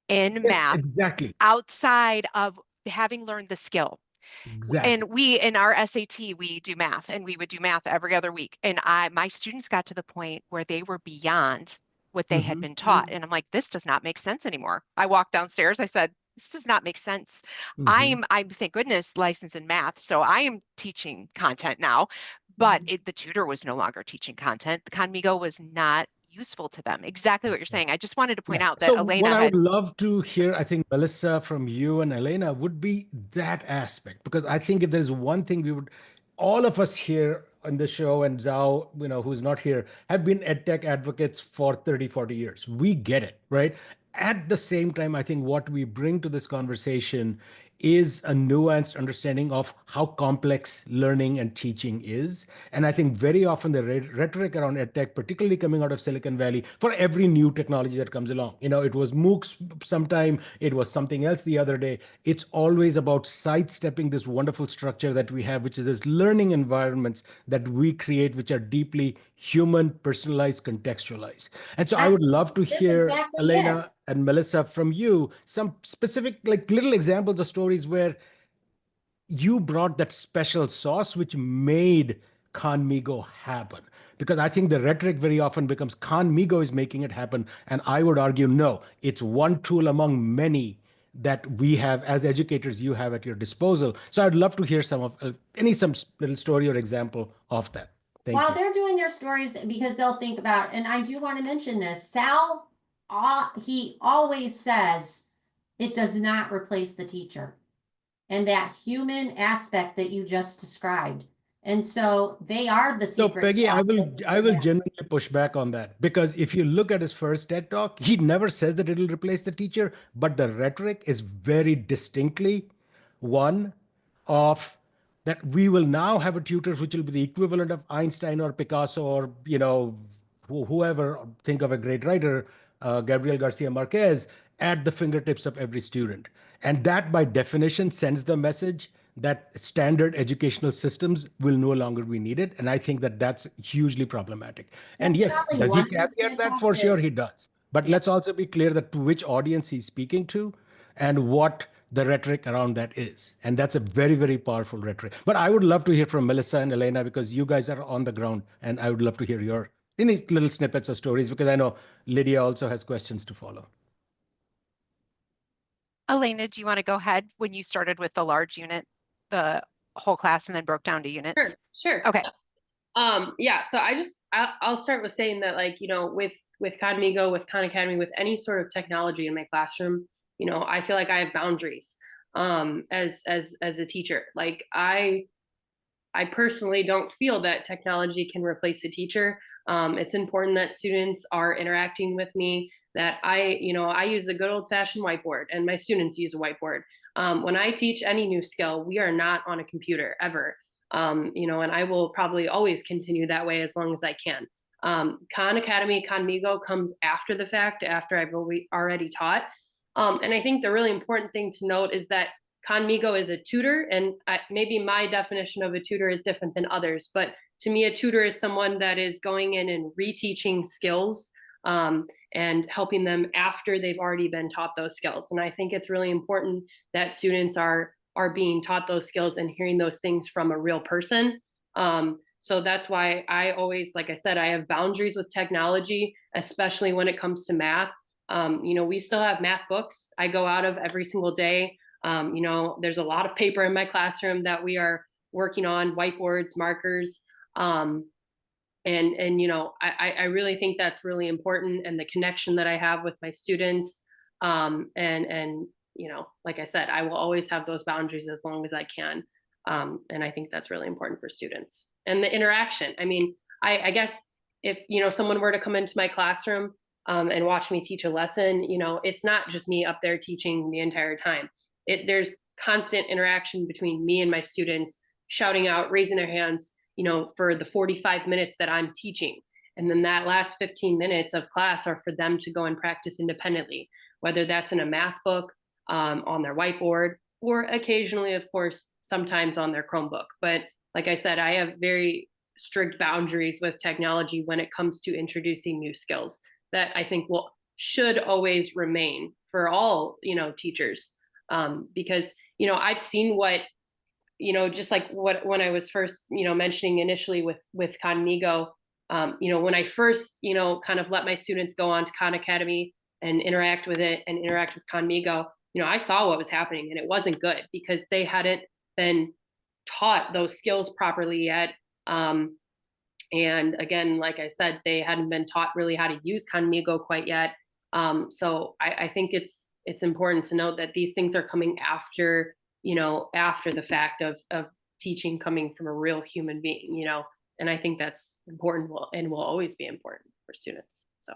in Yes, math exactly. outside of having learned the skill. Exactly. And we in our SAT, we do math and we would do math every other week. And my students got to the point where they were beyond what they had Mhm. been taught. And I'm like, this does not make sense anymore. I walked downstairs, I said, this does not make sense. Mhm. I'm thank goodness licensed in math. So I am teaching content now, but the tutor was no longer teaching content. The Khanmigo was not useful to them. Exactly what you're saying. I just wanted to point Yeah. out that So what Alaina I would had, love to hear, I think, Melissa, from you and Alaina, would be that aspect. Because I think if there's one thing we would, all of us here on the show, and Zhao, who's not here, have been EdTech advocates for 30, 40 years. We get it, right? At the same time, I think what we bring to this conversation is a nuanced understanding of how complex learning and teaching is. And I think very often the rhetoric around edtech, particularly coming out of Silicon Valley, for every new technology that comes along, it was MOOCs sometime, it was something else the other day. It's always about sidestepping this wonderful structure that we have, which is this learning environments that we create, which are deeply human, personalized, contextualized. And so I would love to That's hear, exactly it. Alaina and Melissa, from you, some specific, like little examples of stories where you brought that special sauce which made Khanmigo happen. Because I think the rhetoric very often becomes Khanmigo is making it happen. And I would argue, no, it's one tool among many that we have as educators, you have at your disposal. So I'd love to hear some little story or example of that. Thank While you. they're doing their stories, because they'll think about, and I do want to mention this, Sal, he always says it does not replace the teacher and that human aspect that you just described. And so they are the So secret Peggy, I sauce will that makes I it will happen. genuinely push back on that, because if you look at his first TED talk, he never says that it'll replace the teacher, but the rhetoric is very distinctly one of that we will now have a tutor which will be the equivalent of Einstein or Picasso or whoever, think of a great writer, Gabriel Garcia Marquez, at the fingertips of every student. And that by definition sends the message that standard educational systems will no longer be needed. And I think that that's hugely problematic. And That's yes, probably does he one of his caveat TED that? Talks For sure that, he does. But yeah. let's also be clear that to which audience he's speaking to and what the rhetoric around that is. And that's a very, very powerful rhetoric. But I would love to hear from Melissa and Alaina, because you guys are on the ground, and I would love to hear your any little snippets or stories, because I know Lydia also has questions to follow. Alaina, do you want to go ahead when you started with the large unit, the whole class, and then broke down to units? Sure. Okay. Yeah, so I'll start with saying that, like, with Khanmigo, with Khan Academy, with any sort of technology in my classroom, I feel like I have boundaries as a teacher. Like I personally don't feel that technology can replace the teacher. It's important that students are interacting with me, that I use a good old fashioned whiteboard, and my students use a whiteboard. When I teach any new skill, we are not on a computer ever. And I will probably always continue that way as long as I can. Khan Academy, Khanmigo comes after the fact, after I've already taught. And I think the really important thing to note is that Khanmigo is a tutor, and maybe my definition of a tutor is different than others, but to me, a tutor is someone that is going in and reteaching skills and helping them after they've already been taught those skills. And I think it's really important that students are being taught those skills and hearing those things from a real person. So that's why I always, like I said, I have boundaries with technology, especially when it comes to math. We still have math books I go out of every single day. There's a lot of paper in my classroom that we are working on, whiteboards, markers. I really think that's really important, and the connection that I have with my students. Like I said, I will always have those boundaries as long as I can. And I think that's really important for students. And the interaction. I mean, I guess if, someone were to come into my classroom and watch me teach a lesson, it's not just me up there teaching the entire time. There's constant interaction between me and my students, shouting out, raising their hands, for the 45 minutes that I'm teaching. And then that last 15 minutes of class are for them to go and practice independently, whether that's in a math book, on their whiteboard, or occasionally, of course, sometimes on their Chromebook. But like I said, I have very strict boundaries with technology when it comes to introducing new skills that I think should always remain for all, teachers. Because, I've seen what, just like what, when I was first, mentioning initially with Khanmigo, when I first, kind of let my students go on to Khan Academy and interact with it and interact with Khanmigo, I saw what was happening, and it wasn't good because they hadn't been taught those skills properly yet. And again, like I said, they hadn't been taught really how to use Khanmigo quite yet. So I think it's important to note that these things are coming after, after the fact of teaching coming from a real human being, and I think that's important and will always be important for students. So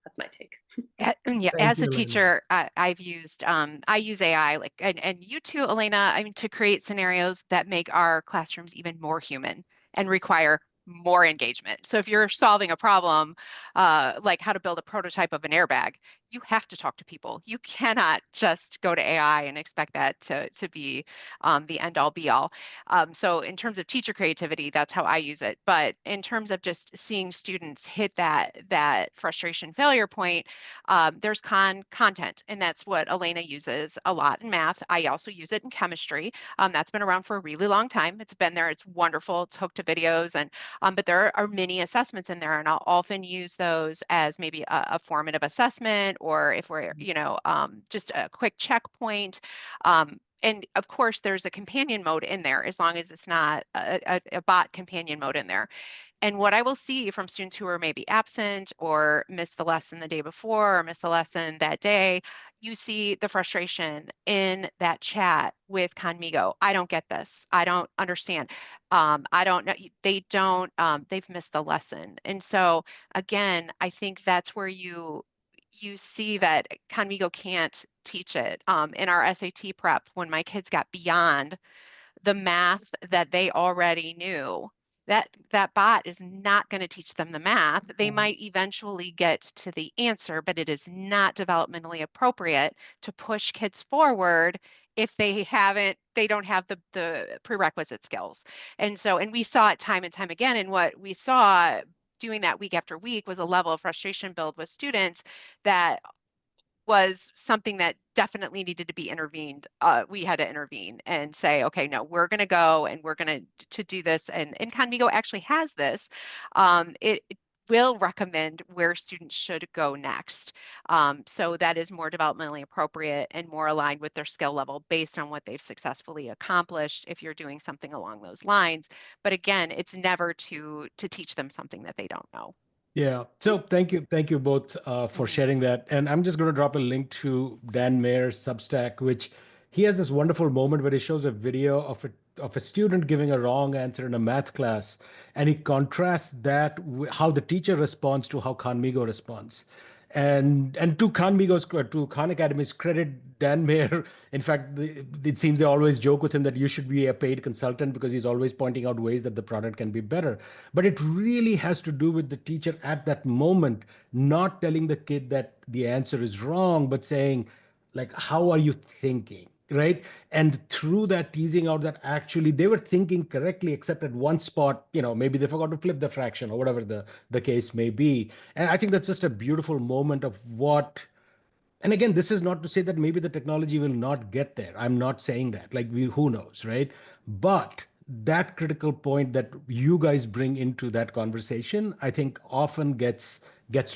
that's my take. Yeah, Thank as you, a Alaina. teacher, I use AI, like, and you too, Alaina, I mean, to create scenarios that make our classrooms even more human and require more engagement. So if you're solving a problem, like how to build a prototype of an airbag, you have to talk to people. You cannot just go to AI and expect that to be the end all be all. So in terms of teacher creativity, that's how I use it. But in terms of just seeing students hit that frustration failure point, there's content, and that's what Alaina uses a lot in math. I also use it in chemistry. That's been around for a really long time. It's been there. It's wonderful. It's hooked to videos, and but there are mini assessments in there, and I'll often use those as maybe a formative assessment, or if we're, just a quick checkpoint. And of course, there's a companion mode in there, as long as it's not a bot companion mode in there. And what I will see from students who are maybe absent or missed the lesson the day before or missed the lesson that day, you see the frustration in that chat with Khanmigo. I don't get this. I don't understand. I don't know. They've missed the lesson. And so again, I think that's where you see that Khanmigo can't teach it. In our SAT prep, when my kids got beyond the math that they already knew, that bot is not going to teach them the math. They might eventually get to the answer, but it is not developmentally appropriate to push kids forward if they don't have the prerequisite skills. And we saw it time and time again. And what we saw doing that week after week was a level of frustration build with students that was something that definitely needed to be intervened. We had to intervene and say, okay, no, we're going to go and we're going to do this. And Khanmigo actually has this. It will recommend where students should go next. So that is more developmentally appropriate and more aligned with their skill level based on what they've successfully accomplished if you're doing something along those lines. But again, it's never to teach them something that they don't know. Yeah. So thank you both for sharing that. And I'm just going to drop a link to Dan Mayer's Substack, which he has this wonderful moment where he shows a video of a student giving a wrong answer in a math class, and he contrasts that with how the teacher responds to how Khanmigo responds. And to Khan Academy's credit, Dan Mayer, in fact, it seems they always joke with him that you should be a paid consultant because he's always pointing out ways that the product can be better. But it really has to do with the teacher at that moment, not telling the kid that the answer is wrong, but saying, like, how are you thinking? Right. And through that, teasing out that actually they were thinking correctly, except at one spot, maybe they forgot to flip the fraction or whatever the case may be. And I think that's just a beautiful moment of what. And again, this is not to say that maybe the technology will not get there. I'm not saying that. Like, who knows, right? But that critical point that you guys bring into that conversation, I think often gets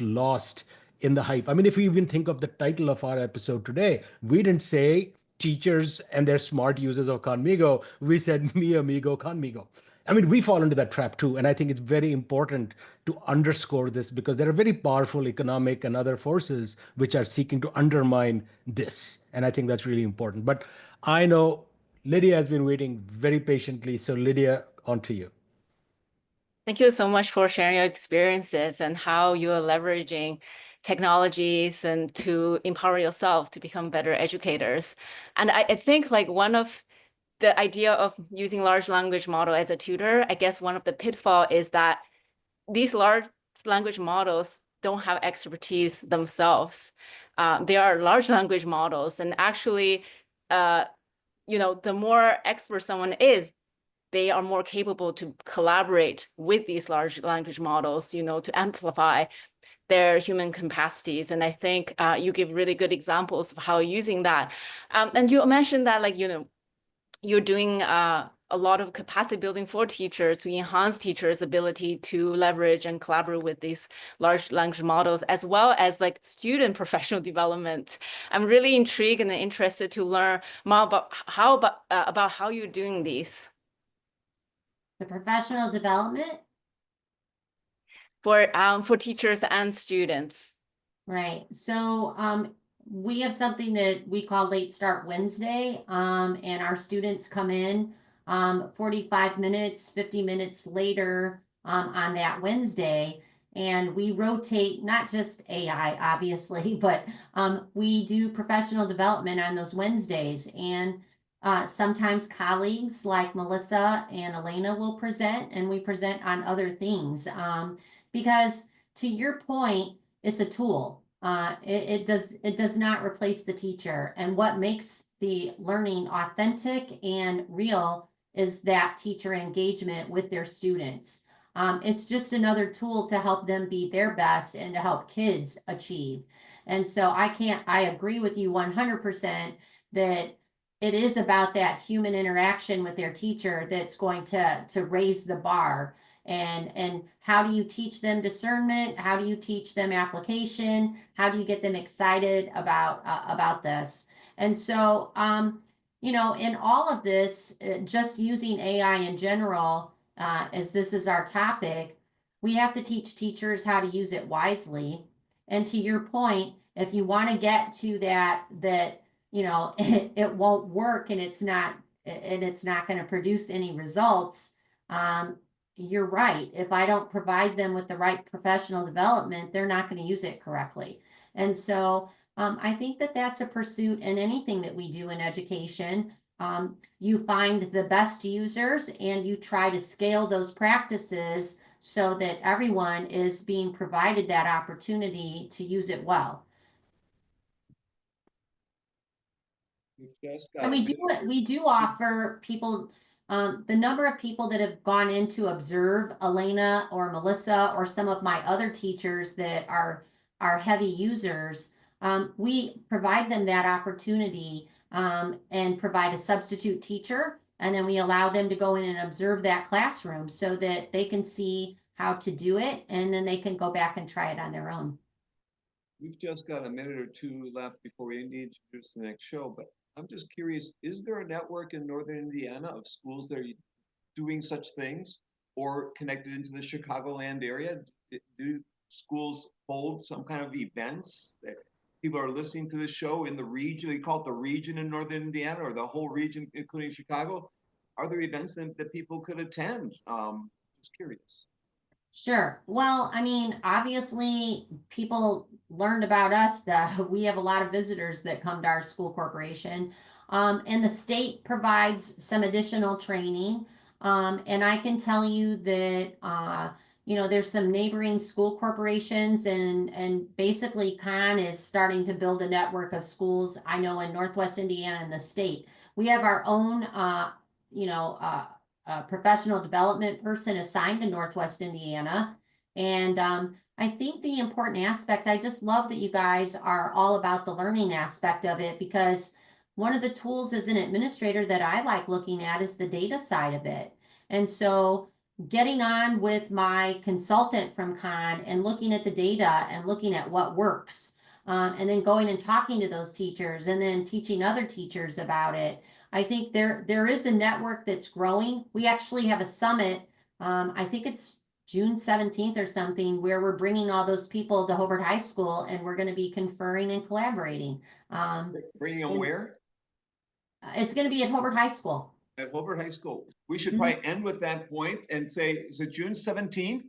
lost in the hype. I mean, if we even think of the title of our episode today, we didn't say teachers and their smart users of Khanmigo. We said me, amigo, Khanmigo. I mean, we fall into that trap too. And I think it's very important to underscore this because there are very powerful economic and other forces which are seeking to undermine this. And I think that's really important. But I know Lydia has been waiting very patiently. So Lydia, on to you. Thank you so much for sharing your experiences and how you are leveraging technologies and to empower yourself to become better educators. And I think like one of the idea of using large language model as a tutor, I guess one of the pitfall is that these large language models don't have expertise themselves. They are large language models, and actually, the more expert someone is, they are more capable to collaborate with these large language models, to amplify their human capacities. And I think you give really good examples of how using that. And you mentioned that, like, you're doing a lot of capacity building for teachers to enhance teachers' ability to leverage and collaborate with these large language models, as well as like student professional development. I'm really intrigued and interested to learn more about how you're doing these. The professional development? For teachers and students. Right. So we have something that we call Late Start Wednesday, and our students come in 45 minutes, 50 minutes later on that Wednesday, and we rotate not just AI, obviously, but we do professional development on those Wednesdays. And sometimes colleagues like Melissa and Alaina will present, and we present on other things. Because to your point, it's a tool. It does not replace the teacher. And what makes the learning authentic and real is that teacher engagement with their students. It's just another tool to help them be their best and to help kids achieve. And so I agree with you 100% that it is about that human interaction with their teacher that's going to raise the bar. And how do you teach them discernment? How do you teach them application? How do you get them excited about this? And so, in all of this, just using AI in general, as this is our topic, we have to teach teachers how to use it wisely. And to your point, if you want to get to that it won't work and it's not going to produce any results. You're right. If I don't provide them with the right professional development, they're not going to use it correctly. And so I think that that's a pursuit in anything that we do in education. You find the best users and you try to scale those practices so that everyone is being provided that opportunity to use it well. And we do offer people, the number of people that have gone in to observe Alaina or Melissa or some of my other teachers that are heavy users, we provide them that opportunity and provide a substitute teacher, and then we allow them to go in and observe that classroom so that they can see how to do it, and then they can go back and try it on their own. We've just got a minute or two left before we need to introduce the next show, but I'm just curious, is there a network in Northern Indiana of schools that are doing such things or connected into the Chicagoland area? Do schools hold some kind of events that people are listening to this show in the region? They call it the region in Northern Indiana or the whole region, including Chicago. Are there events that people could attend? Just curious. Sure. Well, I mean, obviously people learned about us that we have a lot of visitors that come to our school corporation. And the state provides some additional training. And I can tell you that, there's some neighboring school corporations and basically Khan is starting to build a network of schools. I know in Northwest Indiana and the state, we have our own, professional development person assigned to Northwest Indiana. And I think the important aspect, I just love that you guys are all about the learning aspect of it, because one of the tools as an administrator that I like looking at is the data side of it. And so getting on with my consultant from Khan and looking at the data and looking at what works, and then going and talking to those teachers and then teaching other teachers about it. I think there is a network that's growing. We actually have a summit. I think it's June 17th or something, where we're bringing all those people to Hobart High School and we're going to be conferring and collaborating. Bringing them where? It's going to be at Hobart High School. At Hobart High School. We should probably end with that point and say, is it June 17th?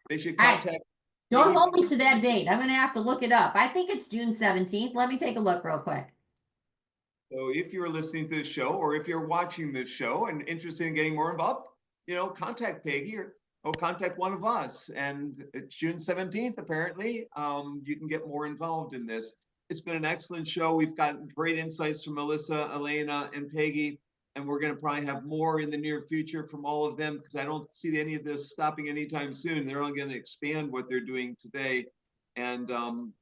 They should contact. Don't hold me to that date. I'm going to have to look it up. I think it's June 17th. Let me take a look real quick. So if you're listening to this show, or if you're watching this show and interested in getting more involved, contact Peggy or contact one of us. And it's June 17th, apparently. You can get more involved in this. It's been an excellent show. We've gotten great insights from Melissa, Alaina, and Peggy. And we're going to probably have more in the near future from all of them, because I don't see any of this stopping anytime soon. They're all going to expand what they're doing today. And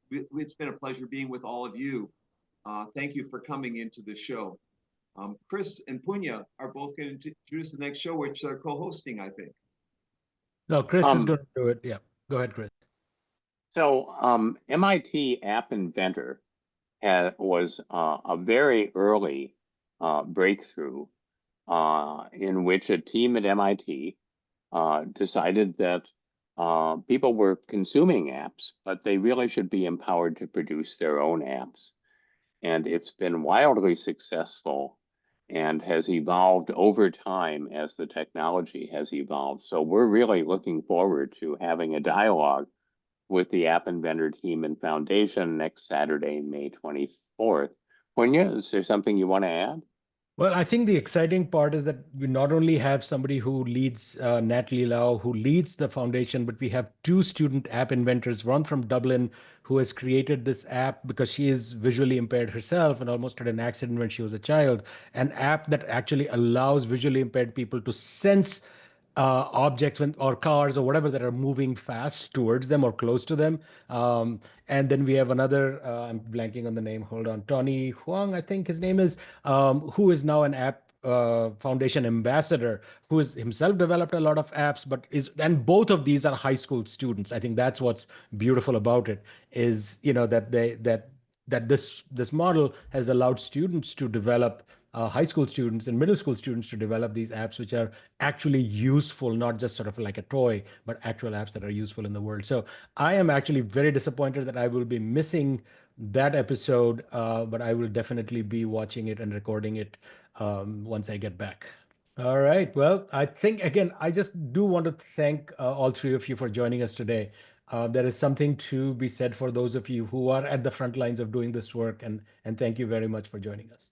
it's been a pleasure being with all of you. Thank you for coming into the show. Chris and Punya are both going to introduce the next show, which they're co-hosting, I think. No, Chris is going to do it. Yeah, go ahead, Chris. So MIT App Inventor was a very early breakthrough in which a team at MIT decided that people were consuming apps, but they really should be empowered to produce their own apps. And it's been wildly successful and has evolved over time as the technology has evolved. So we're really looking forward to having a dialogue with the App Inventor team and Foundation next Saturday, May 24th. Punya, is there something you want to add? Well, I think the exciting part is that we not only have somebody who leads, Natalie Lau, who leads the foundation, but we have two student app inventors, one from Dublin, who has created this app because she is visually impaired herself and almost had an accident when she was a child, an app that actually allows visually impaired people to sense objects or cars or whatever that are moving fast towards them or close to them. And then we have another, I'm blanking on the name, hold on, Tony Huang, I think his name is, who is now an app foundation ambassador, who has himself developed a lot of apps, and both of these are high school students. I think that's what's beautiful about it, is, that this model has allowed students to develop, high school students and middle school students to develop these apps which are actually useful, not just sort of like a toy, but actual apps that are useful in the world. So I am actually very disappointed that I will be missing that episode, but I will definitely be watching it and recording it once I get back. All right. Well, I think, again, I just do want to thank all three of you for joining us today. There is something to be said for those of you who are at the front lines of doing this work, and thank you very much for joining us.